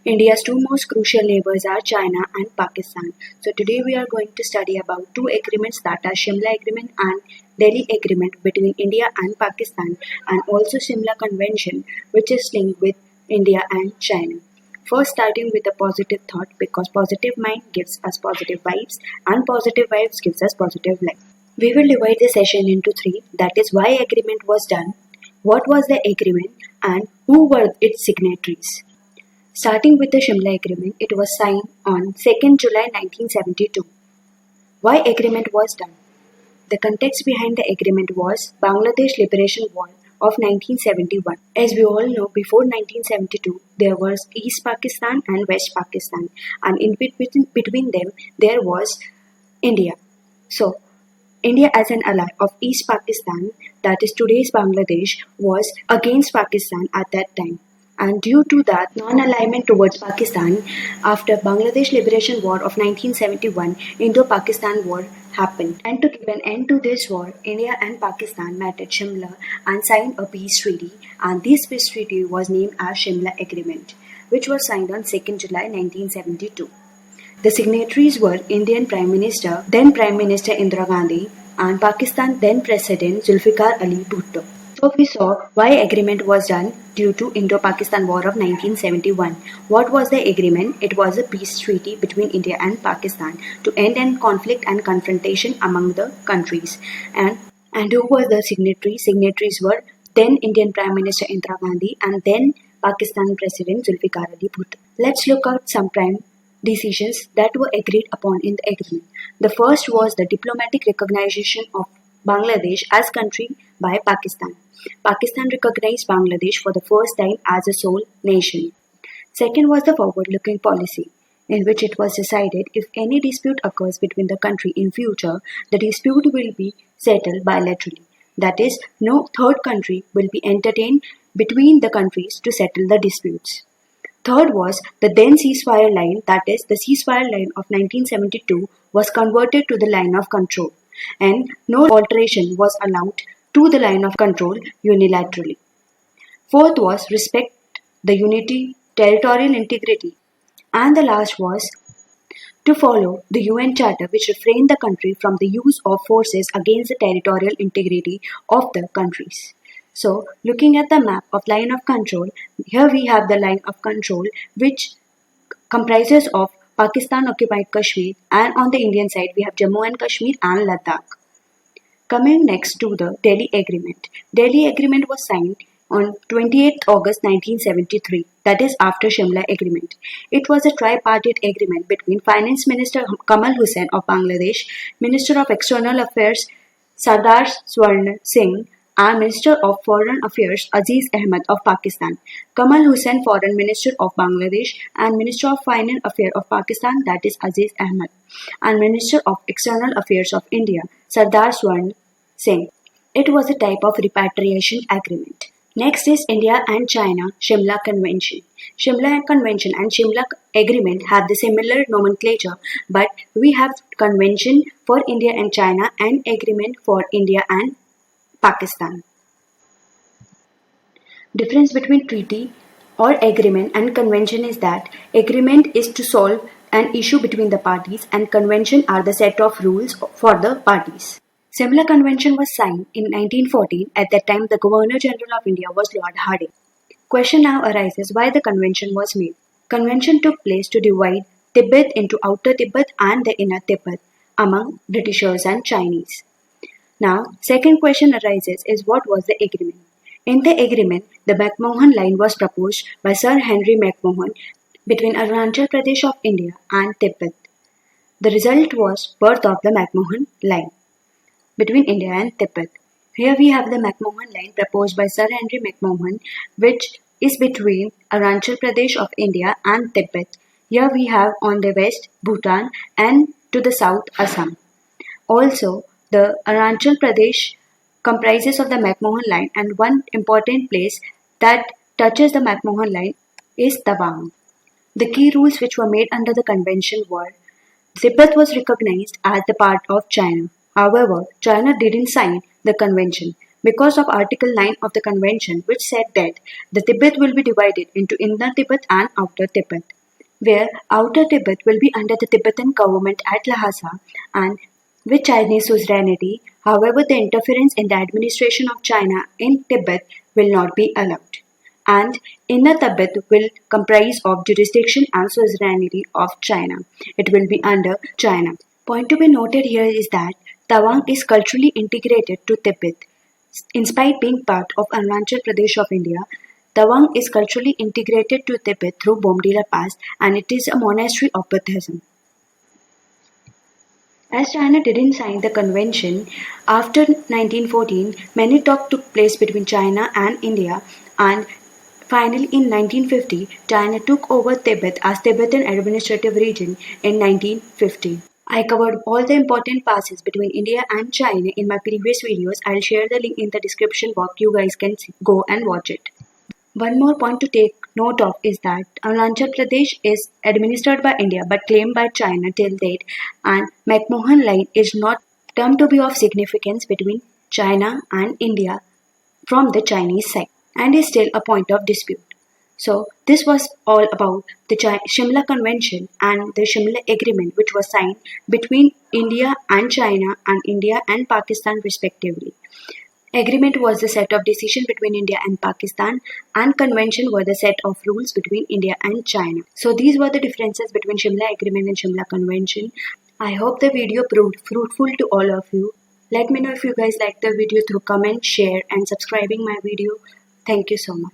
India's two most crucial neighbors are China and Pakistan. So today we are going to study about two agreements, that are Shimla Agreement and Delhi Agreement between India and Pakistan, and also Simla Convention, which is linked with India and China. First, starting with a positive thought, because positive mind gives us positive vibes and positive vibes gives us positive life. We will divide the session into three, that is why agreement was done, what was the agreement, and who were its signatories. Starting with the Shimla Agreement, it was signed on 2nd July 1972. Why agreement was done? The context behind the agreement was Bangladesh Liberation War of 1971. As we all know, before 1972, there was East Pakistan and West Pakistan, and in between them, there was India. So, India as an ally of East Pakistan, that is today's Bangladesh, was against Pakistan at that time. And due to that non-alignment towards Pakistan, after Bangladesh Liberation War of 1971, Indo-Pakistan War happened. And to give an end to this war, India and Pakistan met at Shimla and signed a peace treaty, and this peace treaty was named as Shimla Agreement, which was signed on 2nd July 1972. The signatories were Indian then Prime Minister Indira Gandhi, and Pakistan then President Zulfikar Ali Bhutto. So we saw why agreement was done due to Indo-Pakistan War of 1971. What was the agreement? It was a peace treaty between India and Pakistan to end an conflict and confrontation among the countries. And who were the signatories? Signatories were then Indian Prime Minister Indira Gandhi and then Pakistan President Zulfikar Ali Bhutto. Let's look at some prime decisions that were agreed upon in the agreement. The first was the diplomatic recognition of Bangladesh as country by Pakistan. Pakistan recognized Bangladesh for the first time as a sole nation. Second was the forward-looking policy, in which it was decided if any dispute occurs between the country in future, the dispute will be settled bilaterally. That is, no third country will be entertained between the countries to settle the disputes. Third was the then ceasefire line, that is, the ceasefire line of 1972 was converted to the line of control, and no alteration was allowed to the line of control unilaterally. Fourth was respect the unity, territorial integrity. And the last was to follow the UN Charter, which refrained the country from the use of forces against the territorial integrity of the countries. So, looking at the map of line of control, here we have the line of control which comprises of Pakistan occupied Kashmir, and on the Indian side we have Jammu and Kashmir and Ladakh. Coming next to the Delhi Agreement. Delhi Agreement was signed on 28th August 1973, that is after Shimla Agreement. It was a tripartite agreement between Finance Minister Kamal Hussain of Bangladesh, Minister of External Affairs Sardar Swarn Singh, and Minister of Foreign Affairs Aziz Ahmed of Pakistan, Kamal Hussain Foreign Minister of Bangladesh, and Minister of Foreign Affairs of Pakistan, that is Aziz Ahmed, and Minister of External Affairs of India, Sardar Swarn Singh. It was a type of repatriation agreement. Next is India and China Shimla Convention. Shimla Convention and Shimla Agreement have the similar nomenclature, but we have Convention for India and China and Agreement for India and Pakistan. Difference between treaty or agreement and convention is that agreement is to solve an issue between the parties and convention are the set of rules for the parties. Simla Convention was signed in 1914. At that time, the Governor General of India was Lord Hardinge. Question now arises why the convention was made. Convention took place to divide Tibet into Outer Tibet and the Inner Tibet among Britishers and Chinese. Now, second question arises is what was the agreement? In the agreement, the McMohan line was proposed by Sir Henry McMohan between Arunachal Pradesh of India and Tibet. The result was birth of the McMohan line between India and Tibet. Here we have the McMohan line proposed by Sir Henry McMohan, which is between Arunachal Pradesh of India and Tibet. Here we have on the west Bhutan and to the south Assam. Also, the Arunachal Pradesh comprises of the McMohan line, and one important place that touches the McMohan line is Tawang. The key rules which were made under the convention were Tibet was recognized as the part of China. However, China didn't sign the convention. because of Article 9 of the Convention, which said that the Tibet will be divided into Inner Tibet and Outer Tibet, where Outer Tibet will be under the Tibetan government at Lhasa and with Chinese suzerainty. However, the interference in the administration of China in Tibet will not be allowed. And Inner Tibet will comprise of jurisdiction and suzerainty of China. It will be under China. Point to be noted here is that Tawang is culturally integrated to Tibet. In spite being part of Arunachal Pradesh of India, Tawang is culturally integrated to Tibet through Bomdila Pass, and it is a monastery of Buddhism. As China didn't sign the convention, after 1914, many talks took place between China and India, and finally in 1950, China took over Tibet as Tibetan Administrative Region in 1950. I covered all the important passes between India and China in my previous videos. I'll share the link in the description box. You guys can go and watch it. One more point to take note of is that Arunachal Pradesh is administered by India but claimed by China till date, and McMohan line is not termed to be of significance between China and India from the Chinese side and is still a point of dispute. So this was all about the Shimla Convention and the Shimla Agreement, which was signed between India and China and India and Pakistan respectively. Agreement was the set of decision between India and Pakistan, and convention were the set of rules between India and China. So these were the differences between Shimla Agreement and Shimla Convention. I hope the video proved fruitful to all of you. Let me know if you guys liked the video through comment, share and subscribing my video. Thank you so much.